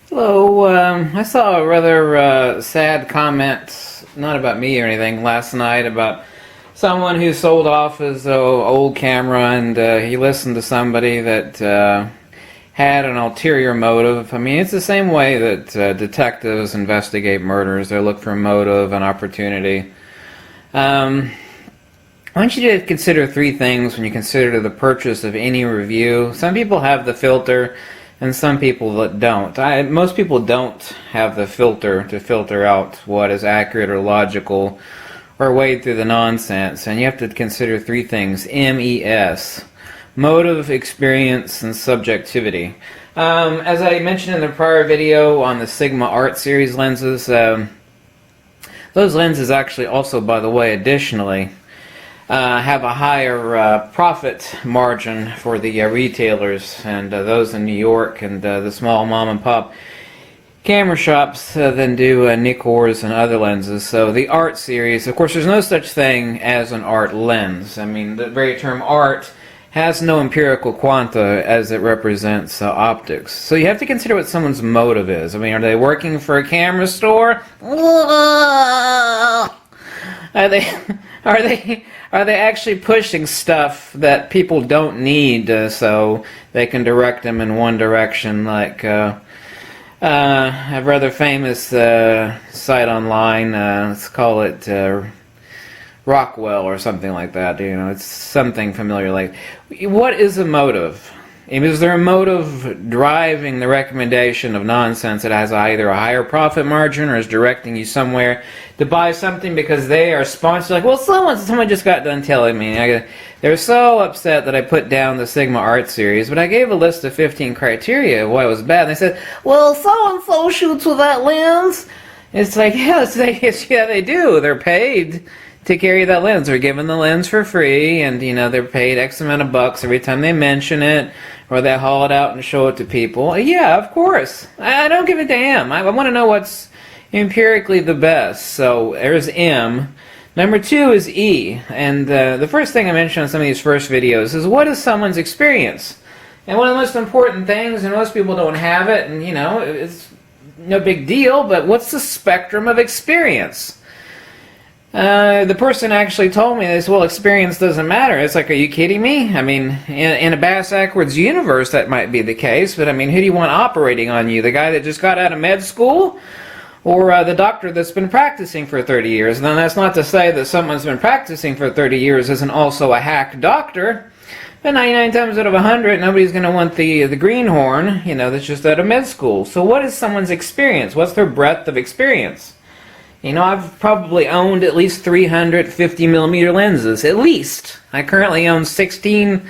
Hello, I saw a rather sad comment, not about me or anything, last night about someone who sold off his old camera and he listened to somebody that had an ulterior motive. I mean, it's the same way that detectives investigate murders. They look for motive and opportunity. I want you to consider three things when you consider the purchase of any review. Some people have the filter, and some people don't. Most people don't have the filter to filter out what is accurate or logical or wade through the nonsense. And you have to consider three things. MES. Motive, experience, and subjectivity. As I mentioned in the prior video on the Sigma Art Series lenses, those lenses actually also, by the way, additionally, have a higher profit margin for the retailers and those in New York and the small mom and pop camera shops than do Nikkors and other lenses. So the art series, of course, there's no such thing as an art lens. I mean, the very term art has no empirical quanta as it represents optics. So you have to consider what someone's motive is. I mean, are they working for a camera store? Are they actually pushing stuff that people don't need so they can direct them in one direction? Like a rather famous site online, let's call it Rockwell or something like that. You know, it's something familiar. Like, what is a motive? Is there a motive driving the recommendation of nonsense that has either a higher profit margin or is directing you somewhere to buy something because they are sponsored? Like, well, someone just got done telling me. They're so upset that I put down the Sigma Art Series, but I gave a list of 15 criteria of why it was bad. And they said, well, so-and-so shoots with that lens. It's like, yeah, yeah, they do. They're paid to carry that lens. They're given the lens for free, and you know, they're paid X amount of bucks every time they mention it, or they haul it out and show it to people. Yeah, of course. I don't give a damn. I want to know what's empirically the best. So there's M. Number two is E. And the first thing I mentioned on some of these first videos is, what is someone's experience? And one of the most important things, and most people don't have it, and you know, it's no big deal, but what's the spectrum of experience? The person actually told me this, well, experience doesn't matter. It's like, are you kidding me? I mean, in a bass-backwards universe, that might be the case, but I mean, who do you want operating on you? The guy that just got out of med school? Or the doctor that's been practicing for 30 years? And then that's not to say that someone's been practicing for 30 years isn't also a hack doctor. But 99 times out of 100, nobody's going to want the greenhorn, you know, that's just out of med school. So what is someone's experience? What's their breadth of experience? You know, I've probably owned at least 350 millimeter lenses, at least. I currently own 16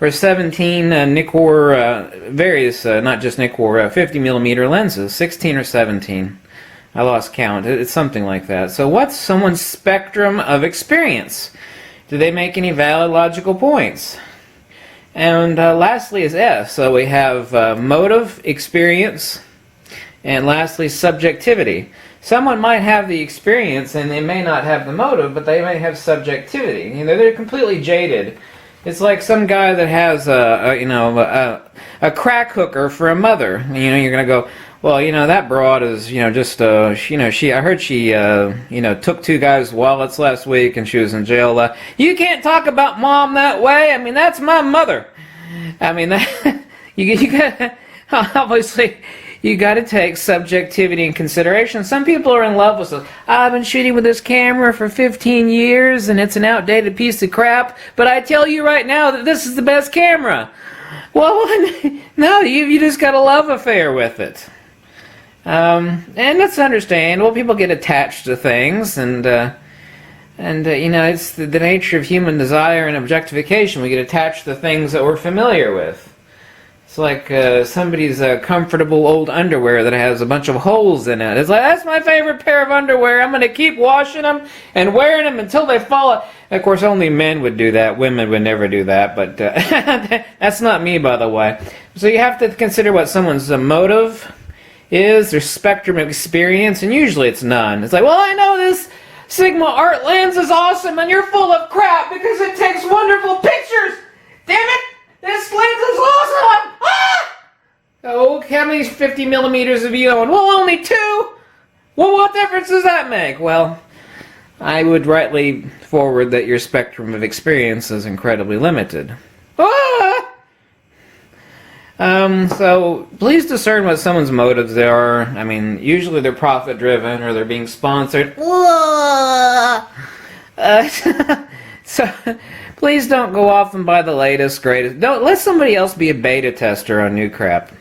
or 17 Nikkor, various, not just Nikkor, 50 millimeter lenses, 16 or 17. I lost count. It's something like that. So what's someone's spectrum of experience? Do they make any valid logical points? And lastly is S. So we have motive, experience, and lastly subjectivity. Someone might have the experience and they may not have the motive, but they may have subjectivity. You know, they're completely jaded. It's like some guy that has a crack hooker for a mother. You know, you're gonna go, well, you know, that broad is, you know, just you know, I heard she you know, took two guys' wallets last week and she was in jail. You can't talk about mom that way. I mean, that's my mother. I mean, that, you got obviously. You got to take subjectivity in consideration. Some people are in love with it. I've been shooting with this camera for 15 years and it's an outdated piece of crap, but I tell you right now that this is the best camera. Well, no, you just got a love affair with it. And that's understandable. People get attached to things, and you know, it's the nature of human desire and objectification. We get attached to things that we're familiar with. It's like somebody's comfortable old underwear that has a bunch of holes in it. It's like, that's my favorite pair of underwear. I'm going to keep washing them and wearing them until they fall out. Of course, only men would do that. Women would never do that. But that's not me, by the way. So you have to consider what someone's motive is, their spectrum of experience, and usually it's none. It's like, well, I know this Sigma Art lens is awesome, and you're full of crap because it takes wonderful pictures. Damn it! This lens is awesome! Ah! Oh, how many 50 millimeters have you owned? Well, only 2. Well, what difference does that make? Well, I would rightly forward that your spectrum of experience is incredibly limited. Ah! So please discern what someone's motives are. I mean, usually they're profit driven or they're being sponsored. So please don't go off and buy the latest, greatest. Don't let somebody else be a beta tester on new crap.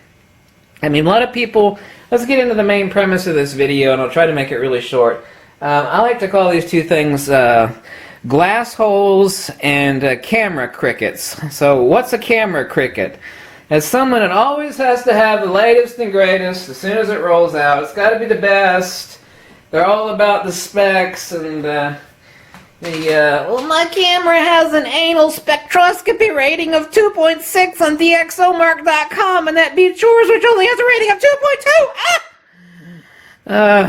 I mean, a lot of people. Let's get into the main premise of this video, and I'll try to make it really short. I like to call these two things glass holes and camera crickets. So what's a camera cricket? As someone that always has to have the latest and greatest as soon as it rolls out. It's got to be the best. They're all about the specs and well, my camera has an anal spectroscopy rating of 2.6 on DxOMark.com, and that beats yours, which only has a rating of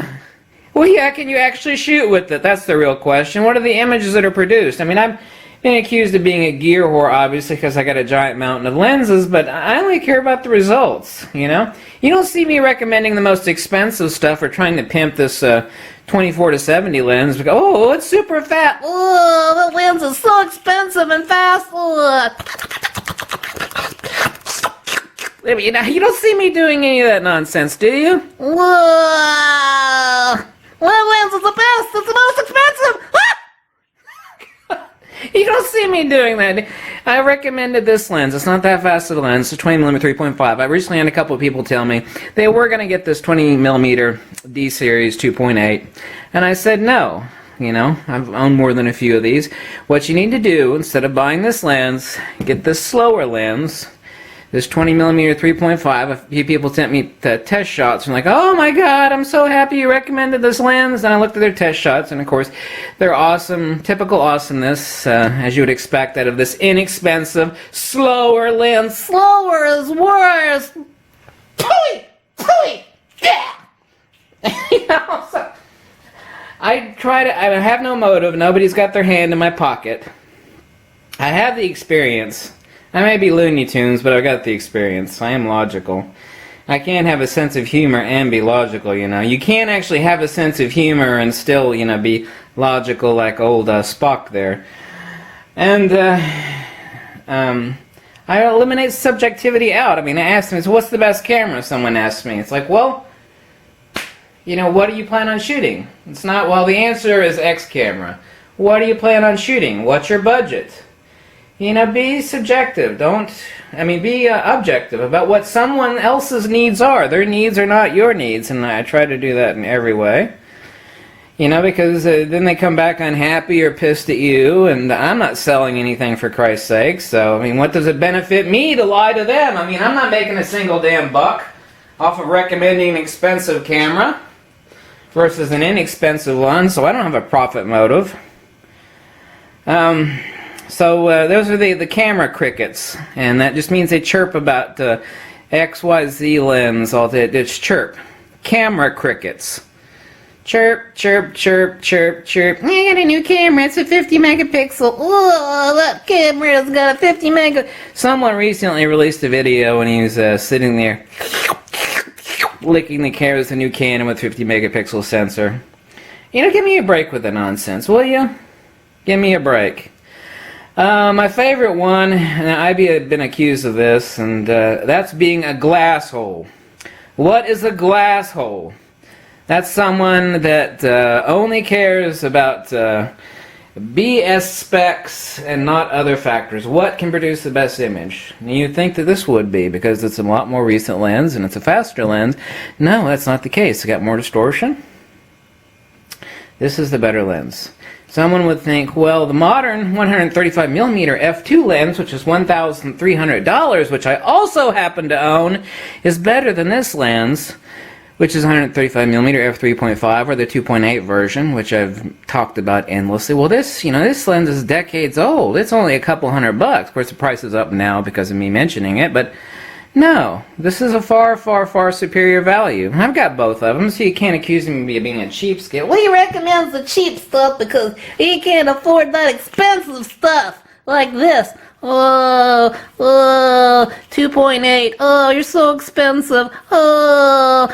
2.2. Well, yeah, can you actually shoot with it? That's the real question. What are the images that are produced? I mean, I'm been accused of being a gear whore, obviously, because I got a giant mountain of lenses, but I only care about the results, you know? You don't see me recommending the most expensive stuff or trying to pimp this 24-70 lens. Because, oh, it's super fat. Oh, the lens is so expensive and fast. You know, you don't see me doing any of that nonsense, do you? Whoa! What lens is the best? It's the most expensive! You don't see me doing that. I recommended this lens. It's not that fast of a lens. It's 20mm 3.5. I recently had a couple of people tell me they were going to get this 20mm D series 2.8. And I said no. You know, I've owned more than a few of these. What you need to do, instead of buying this lens, get this slower lens. This 20mm 3.5, a few people sent me the test shots and like, oh my god, I'm so happy you recommended this lens. And I looked at their test shots, and of course, they're awesome, typical awesomeness, as you would expect out of this inexpensive, slower lens. Slower is worse. Pooey! Pooey! Yeah! You know, so I have no motive. Nobody's got their hand in my pocket. I have the experience. I may be Looney Tunes, but I've got the experience. I am logical. I can't have a sense of humor and be logical, you know. You can't actually have a sense of humor and still, you know, be logical like old Spock there. And, I eliminate subjectivity out. I mean, I asked him, so what's the best camera? Someone asked me. It's like, well, you know, what do you plan on shooting? It's not, well, the answer is X camera. What do you plan on shooting? What's your budget? You know, be subjective. Be objective about what someone else's needs are. Their needs are not your needs, and I try to do that in every way. You know, because then they come back unhappy or pissed at you, and I'm not selling anything for Christ's sake, so, I mean, what does it benefit me to lie to them? I mean, I'm not making a single damn buck off of recommending an expensive camera versus an inexpensive one, so I don't have a profit motive. So those are the camera crickets, and that just means they chirp about XYZ lens. It's chirp. Camera crickets. Chirp, chirp, chirp, chirp, chirp. I got a new camera. It's a 50 megapixel. Oh, that camera's got a 50 mega. Someone recently released a video when he was sitting there licking the camera with a new Canon with 50 megapixel sensor. You know, give me a break with the nonsense, will you? Give me a break. My favorite one, and I've been accused of this, and that's being a glass hole. What is a glass hole? That's someone that only cares about BS specs and not other factors. What can produce the best image? And you'd think that this would be, because it's a lot more recent lens and it's a faster lens. No, that's not the case. It's got more distortion. This is the better lens. Someone would think, well, the modern 135mm f2 lens, which is $1,300, which I also happen to own, is better than this lens, which is 135mm f3.5, or the 2.8 version, which I've talked about endlessly. Well, this lens is decades old. It's only a couple $100. Of course, the price is up now because of me mentioning it, but no, this is a far, far, far superior value. I've got both of them, so you can't accuse me of being a cheapskate. Well, he recommends the cheap stuff because he can't afford that expensive stuff. like this. Oh, 2.8. Oh, you're so expensive. Oh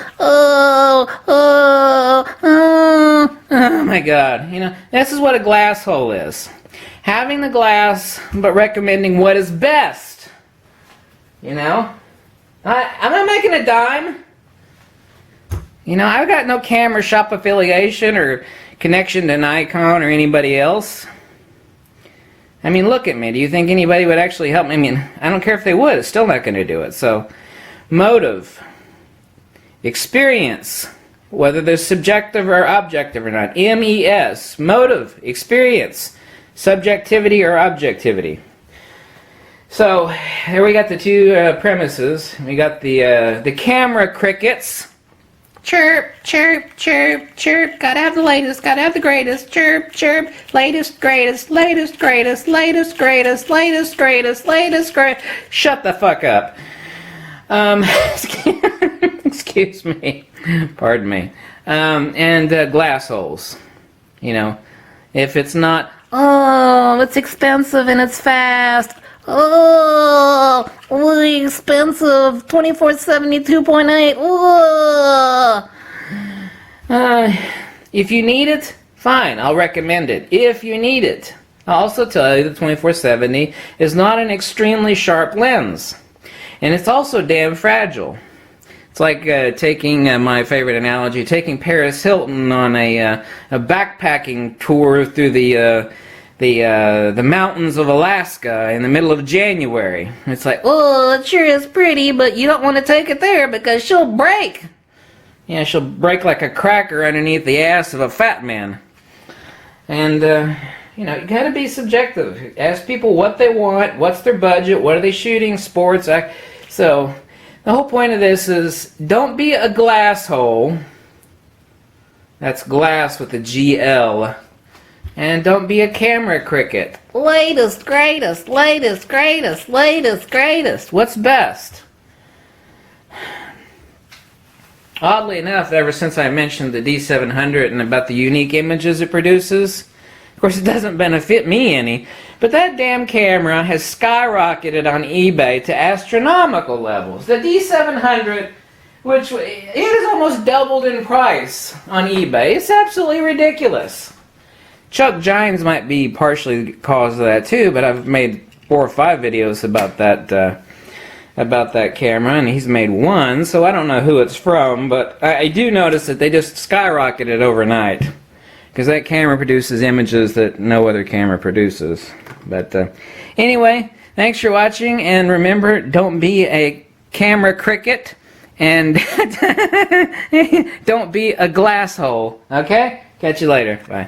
my God. You know, this is what a glass hole is. Having the glass, but recommending what is best. You know? I'm not making a dime. You know, I've got no camera shop affiliation or connection to Nikon or anybody else. I mean, look at me. Do you think anybody would actually help me? I mean, I don't care if they would. It's still not going to do it. So, motive, experience, whether they're subjective or objective or not. MES, motive, experience, subjectivity or objectivity. So, here we got the two premises. We got the camera crickets. Chirp, chirp, chirp, chirp. Gotta have the latest, gotta have the greatest. Chirp, chirp. Latest, greatest, latest, greatest, latest, greatest, latest, greatest, latest, greatest. Shut the fuck up. Excuse me. Pardon me. And glass holes. You know, if it's not, oh, it's expensive and it's fast. Oh, really expensive. 2472.8. Oh. If you need it, fine, I'll recommend it. If you need it. I'll also tell you the 2470 is not an extremely sharp lens. And it's also damn fragile. It's like taking, my favorite analogy, taking Paris Hilton on a backpacking tour through the mountains of Alaska in the middle of January. It's like, Oh, it sure is pretty, but you don't want to take it there because she'll break. yeah, she'll break like a cracker underneath the ass of a fat man. And, you know, you gotta be subjective. Ask people what they want, what's their budget, what are they shooting, sports. So, the whole point of this is, don't be a glass hole. That's glass with a GL. And don't be a camera cricket. Latest, greatest, latest, greatest, latest, greatest. What's best? Oddly enough, ever since I mentioned the D700 and about the unique images it produces, of course it doesn't benefit me any, but that damn camera has skyrocketed on eBay to astronomical levels. The D700, which it has almost doubled in price on eBay, it's absolutely ridiculous. Chuck Gines might be partially the cause of that too, but I've made 4 or 5 videos about that camera, and he's made one, so I don't know who it's from, but I do notice that they just skyrocketed overnight, because that camera produces images that no other camera produces. But anyway, thanks for watching, and remember, don't be a camera cricket, and don't be a glass hole, okay? Catch you later. Bye.